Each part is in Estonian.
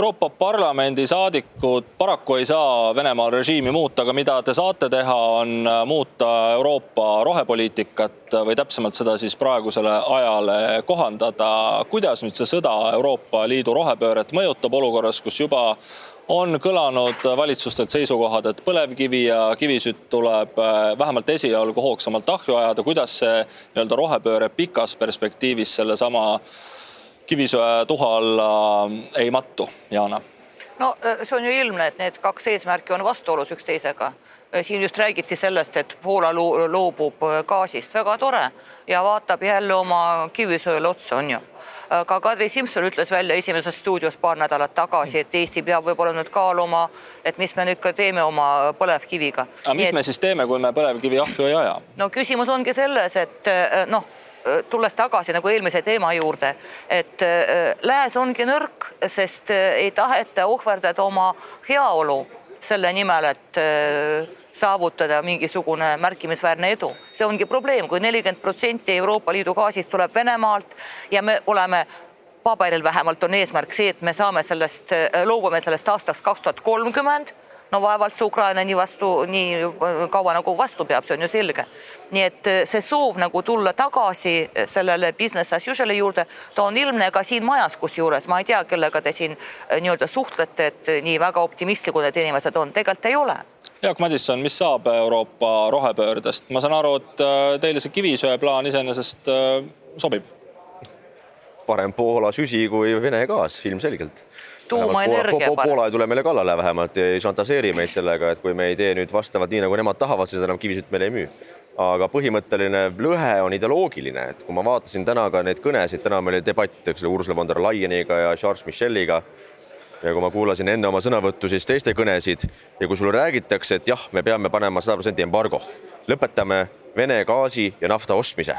Euroopa Parlamendi saadikud paraku ei saa Venemaal režiimi muuta, aga mida te saate teha, on muuta Euroopa rohepoliitikat või täpsemalt seda siis praegusele ajale kohandada. Kuidas nüüd see sõda Euroopa Liidu rohepööret mõjutab olukorras, kus juba on kõlanud valitsustelt seisukohad, et põlevkivi ja kivisütt tuleb vähemalt esialgu hoogsamalt ahju ajada. Kuidas see nii-öelda rohepööre pikas perspektiivis sellesama kivisöe tuha alla ei mattu, Jaana? No see on ju ilmne, et need kaks eesmärki on vastuolus üksteisega. Siin just räägiti sellest, et Poola loobub gaasist. Väga tore ja vaatab jälle oma kivisööle otsa, on ju. Ka Kadri Simson ütles välja esimeses stuudios paar nädalat tagasi, et Eesti peab võib-olla nüüd kaaluma, et mis me nüüd ka teeme oma põlevkiviga. Aga mis me siis teeme, kui me põlevkivi ahju ei aja? No küsimus ongi selles, et tulles tagasi nagu eelmise teema juurde, et lääs ongi nõrk, sest ei taheta ohverdada oma heaolu selle nimel, et saavutada mingisugune märkimisväärne edu. See ongi probleem, kui 40% Euroopa Liidu gaasist tuleb Venemaalt ja me oleme paberil vähemalt on eesmärk see, et me saame loobume sellest aastaks 2030. No vaevalt see Ukraina nii kaua nagu vastu peab, see on ju selge. Nii et see soov nagu tulla tagasi sellele business as usual juurde, ta on ilmne ka siin majas, kus juures. Ma ei tea, kellega te siin nii-öelda suhtlete, et nii väga optimistlikud need inimesed on. Tegelikult ei ole. Jaak Madisson, mis saab Euroopa rohepöördest? Ma saan aru, et teile see kivisöe plaan iseenesest sobib. Parem Poola süsi kui Vene gaas, ilmselgelt. Tuumaenergia Poola ei tule meile kallale vähemalt ja ei šantaseeri meid sellega, et kui me ei tee nüüd vastavalt nii, nagu nemad tahavad, siis enam kivisütt meile ei müü. Aga põhimõtteline lõhe on ideoloogiline, et kui ma vaatasin täna ka neid kõnesid, täna meil oli debatt Ursula von der Leyeniga ja Charles Micheliga ja kui ma kuulasin enne oma sõnavõttu siis teiste kõnesid ja kui sulle räägitakse, et jah, me peame panema 100% embargo, lõpetame Vene gaasi ja nafta ostmise.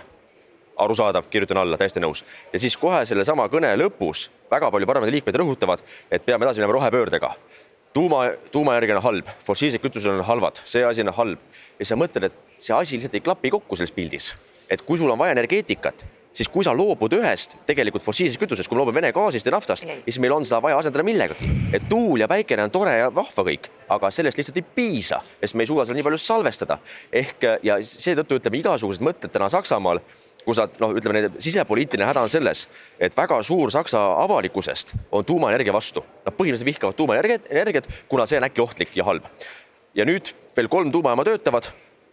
Arusaadav, kirjutan alla, täiesti nõus. Ja siis kohe selle sama kõne lõpus väga palju parlamendi liikmeid rõhutavad, et peame edasi minema rohepöördega. Tuumaenergia on halb, fossiilsed kütused on halvad, see asi on halb. Ja sa mõtled, et see asi lihtsalt ei klapi kokku selles pildis. Et kui sul on vaja energeetikat, siis kui sa loobud ühest tegelikult fossiilsest kütusest, kui me loobime Vene gaasist ja naftast, siis meil on seda vaja asendada millegagi. Et tuul ja päikene on tore ja vahva kõik, aga sellest lihtsalt ei piisa, sest me ei suuda seda nii palju salvestada. Ja seetõttu ütleme igasugused mõtted täna Saksamaal, kus ütleme, sisepoliitiline häda on selles, et väga suur Saksa avalikkusest on tuumaenergia vastu. Nad põhimõtteliselt vihkavad tuumaenergiat, kuna see on äkki ohtlik ja halb. Ja nüüd veel 3 tuumajaama töötavad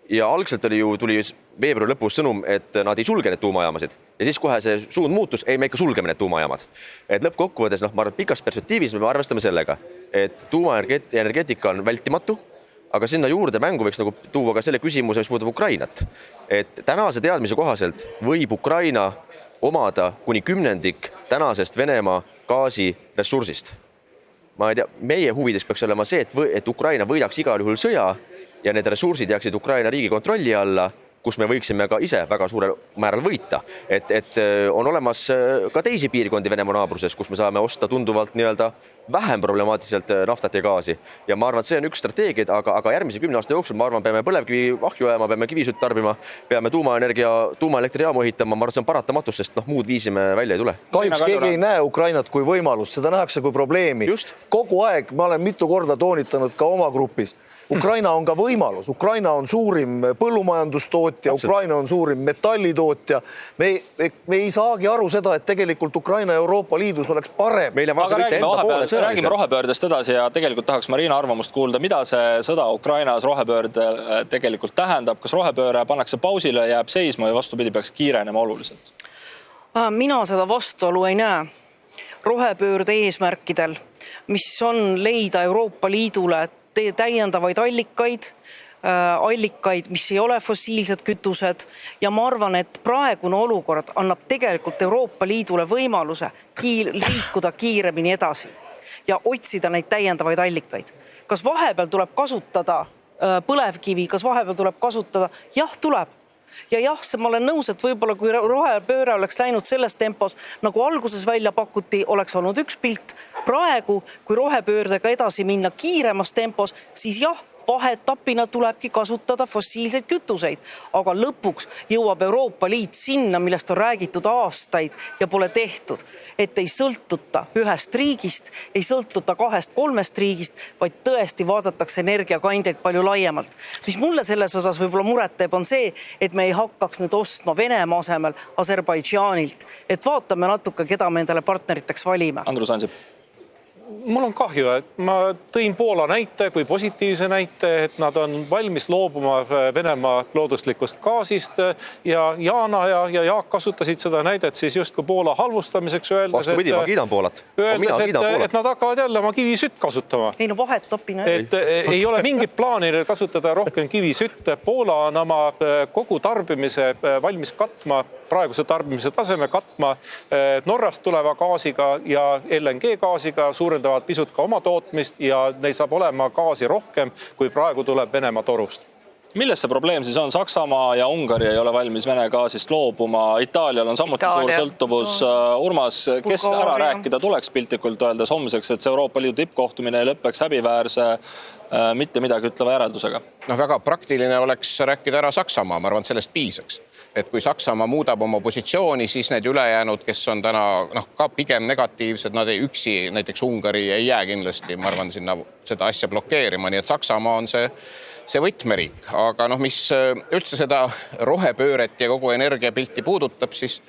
ja algselt tuli veebruari lõpus sõnum, et nad ei sulge need tuumajaamasid. Ja siis kohe see suund muutus, ei me ikka sulgeme need tuumajaamad. Et lõppkokkuvõttes, ma arvan, pikas perspektiivis me arvestame sellega, et tuumaenergeetika on vältimatu, aga sinna juurde mängu võiks nagu tuua ka selle küsimuse, mis puudutab Ukrainat. Et tänase teadmise kohaselt võib Ukraina omada kuni 10% tänasest Venemaa gaasi ressursist. Ma ei tea, meie huvides peaks olema see, et Ukraina võidaks igal juhul sõja ja need ressursid jääksid Ukraina riigi kontrolli alla, kus me võiksime ka ise väga suurel määral võita. Et on olemas ka teisi piirkondi Venemaa naabruses, kus me saame osta tunduvalt nii-öelda vähem problemaatiliselt naftat ja gaasi. Ja ma arvan, et see on üks strateegid, aga järgmise 10 aasta jooksul ma arvan, peame põlevkivi ahju ajama, peame kivisütt tarbima, peame tuumaelektrijaamu ehitama, ma arvan, see on paratamatus, sest muud viisi me välja ei tule. Kahjuks keegi ei näe Ukrainat kui võimalust, seda nähakse kui probleemi. Just. Kogu aeg ma olen mitu korda toonitanud ka oma grupis. Ukraina on ka võimalus. Ukraina on suurim põllumajandustootja, Ukraina on suurim metallitootja. Me ei saagi aru seda, et tegelikult Ukraina Euroopa Liidus oleks parem. Aga räägime rohepöördest edasi ja tegelikult tahaks Marina arvamust kuulda, mida see sõda Ukrainas rohepöörde tegelikult tähendab. Kas rohepööre pannakse pausile, jääb seisma ja vastupidi peaks kiirenema oluliselt? Mina seda vastuolu ei näe. Rohepöörde eesmärkidel, mis on leida Euroopa Liidule täiendavaid allikaid, mis ei ole fossiilsed kütused ja ma arvan, et praegune olukord annab tegelikult Euroopa Liidule võimaluse liikuda kiiremini edasi ja otsida neid täiendavaid allikaid. Kas vahepeal tuleb kasutada põlevkivi, kas vahepeal tuleb kasutada? Jah, tuleb. Ja jah, ma olen nõus, et võib-olla kui rohepööre oleks läinud selles tempos, nagu alguses välja pakuti, oleks olnud üks pilt. Praegu, kui rohepöördega edasi minna kiiremas tempos, siis jah, vaheetapina tulebki kasutada fossiilseid kütuseid, aga lõpuks jõuab Euroopa Liit sinna, millest on räägitud aastaid ja pole tehtud, et ei sõltuta ühest riigist, ei sõltuta 2-3 riigist, vaid tõesti vaadatakse energiakandjaid palju laiemalt. Mis mulle selles osas võib-olla muret teeb, on see, et me ei hakkaks nüüd ostma Venemaa asemel Aserbaidžaanilt, et vaatame natuke, keda me endale partneriteks valime. Andrus Ansip. Mul on kahju, et ma tõin Poola näite kui positiivse näite, et nad on valmis loobuma Venemaa looduslikust gaasist ja Jaana ja Jaak kasutasid seda näidet siis just kui Poola halvustamiseks öeldes, vastupidi, ma kiidan Poolat. et nad hakkavad jälle oma kivisütt kasutama. Ei no vaheetapina. Et ei ole mingit plaani kasutada rohkem kivisütte. Poola on oma kogu tarbimise valmis katma, praeguse tarbimise taseme katma Norrast tuleva gaasiga ja LNG gaasiga, suurendavad pisut ka oma tootmist ja neil saab olema gaasi rohkem, kui praegu tuleb Venemaa torust. Milles see probleem siis on? Saksamaa ja Ungari ei ole valmis Vene gaasist loobuma. Itaalial on samuti suur sõltuvus. Urmas, kes ära rääkida tuleks piltlikult öeldes homseks, et see Euroopa Liidu tippkohtumine ei lõppeks häbiväärse mitte midagi ütleva järeldusega? Väga praktiline oleks rääkida ära Saksamaa, ma arvan, et sellest piisaks. Et kui Saksamaa muudab oma positsiooni, siis need ülejäänud, kes on täna ka pigem negatiivsed, nad ei üksi, näiteks Ungari ei jää kindlasti, ma arvan, sinna seda asja blokeerima, nii et Saksamaa on see võtmeriik. Aga mis üldse seda rohepööret ja kogu energiapilti puudutab, siis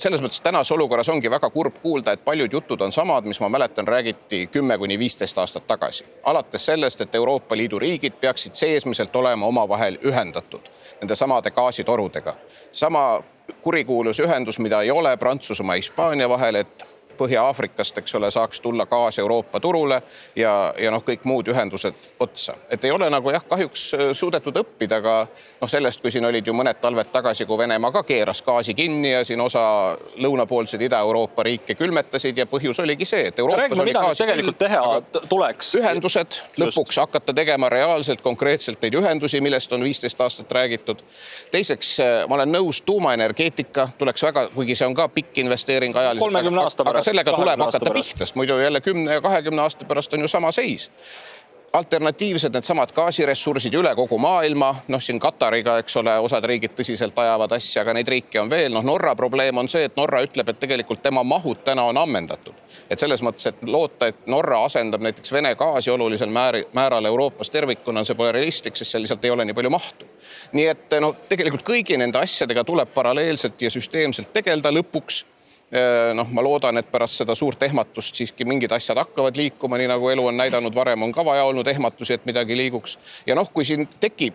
selles mõttes tänas olukorras ongi väga kurb kuulda, et paljud jutud on samad, mis ma mäletan räägiti 10-15 aastat tagasi. Alates sellest, et Euroopa Liidu riigid peaksid seesmiselt olema omavahel ühendatud nende samade gaasitorudega. Sama kurikuulus ühendus, mida ei ole Prantsusmaa ja Hispaania vahel, et Põhja-Aafrikast, eks ole, saaks tulla gaas Euroopa turule ja kõik muud ühendused otsa. Et ei ole kahjuks suudetud õppida, aga sellest, kui siin olid ju mõned talved tagasi, kui Venemaa ka keeras gaasi kinni ja siin osa lõunapoolsed Ida-Euroopa riike külmetasid ja põhjus oligi see, et Euroopas oli gaasi tegelikult teha tuleks. Ühendused lõpuks hakata tegema reaalselt, konkreetselt neid ühendusi, millest on 15 aastat räägitud. Teiseks, ma olen nõus, tuumaenergeetika tuleks väga, kuigi see on ka pikk investeering ajaliselt. 30 aasta pärast. Sellega tuleb hakata pihtast, muidu jälle 10 ja 20 aasta pärast on ju sama seis. Alternatiivsed need samad gaasiressursid üle kogu maailma, siin Katariga, eks ole, osad riigid tõsiselt ajavad asja, aga neid riike on veel. Norra probleem on see, et Norra ütleb, et tegelikult tema mahud täna on ammendatud. Et selles mõttes, et loota, et Norra asendab näiteks Vene gaasi olulisel määral Euroopas tervikuna, on see pole realistlik, sest seal lihtsalt ei ole nii palju mahtu. Nii et tegelikult kõigi nende asjadega tuleb paralleelselt ja süsteemselt tegelda lõpuks. Ma loodan, et pärast seda suurt ehmatust siiski mingid asjad hakkavad liikuma, nii nagu elu on näidanud, varem on ka vaja olnud ehmatusi, et midagi liiguks. Ja kui siin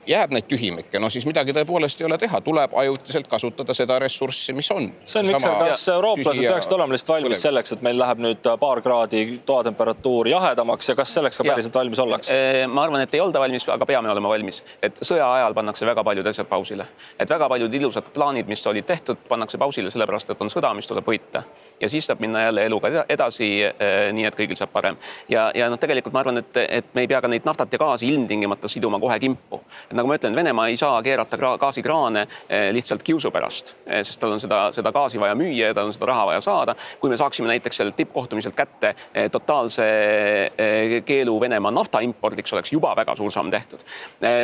jääb neid tühimikke, siis midagi tõepoolest ei ole teha. Tuleb ajutiselt kasutada seda ressurssi, mis on. See on mikser, kas eurooplased peaksid olema lihtsalt valmis selleks, et meil läheb nüüd paar kraadi toatemperatuur jahedamaks ja kas selleks ka päriselt valmis ollakse? Ma arvan, et ei olda valmis, aga peame olema valmis. Et sõja ajal pannakse väga paljud asjad pausile. Et väga paljud ilusad plaanid, mis olid tehtud, pannakse pausile sellepärast, et on sõda, mis tuleb võita. Ja siis saab minna jälle eluga edasi, nii et kõigil saab parem. Ja tegelikult ma arvan, et me ei pea ka neid naftat ja gaasi ilmtingimata siduma kohe kimpu. Et nagu ma ütlen, Venemaa ei saa keerata gaasikraane lihtsalt kiusu pärast, sest tal on seda gaasi vaja müüa ja tal on seda raha vaja saada. Kui me saaksime näiteks seal tippkohtumiselt kätte totaalse keelu Venemaa nafta impordiks, oleks juba väga suur samm tehtud.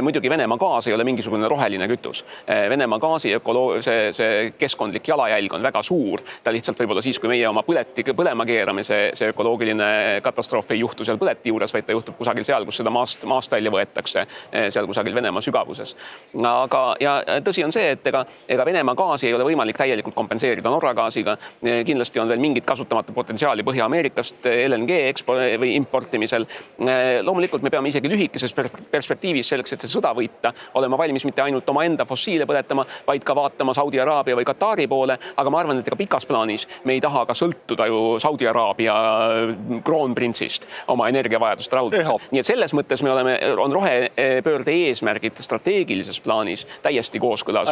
Muidugi Venemaa gaas ei ole mingisugune roheline kütus. Venemaa gaasi see keskkondlik jalajälg on väga suur. Ta lihtsalt võib-olla siis, kui meie oma põlema keerame, see ökoloogiline katastroof ei juhtu seal põleti juures, vaid ta juhtub kusagil seal, kus seda maast välja võetakse, seal kusagil Venemaa sügavuses. Aga ja tõsi on see, et ega Venemaa gaasi ei ole võimalik täielikult kompenseerida Norra gaasiga. Kindlasti on veel mingid kasutamata potentsiaali Põhja-Ameerikast LNG või importimisel. Loomulikult me peame isegi lühikeses perspektiivis selleks, et see sõda võita, olema valmis mitte ainult oma enda fossiile põletama, vaid ka vaatama Saudi Araabia või Katari poole. Aga ma arvan, et pikas plaanis me ei taha ka sõltuda ju Saudi Araabia kroonprintsist oma energiavajadust rahuldada. Nii et selles mõttes on rohepöörde eesmärgid strateegilises plaanis täiesti kooskõlas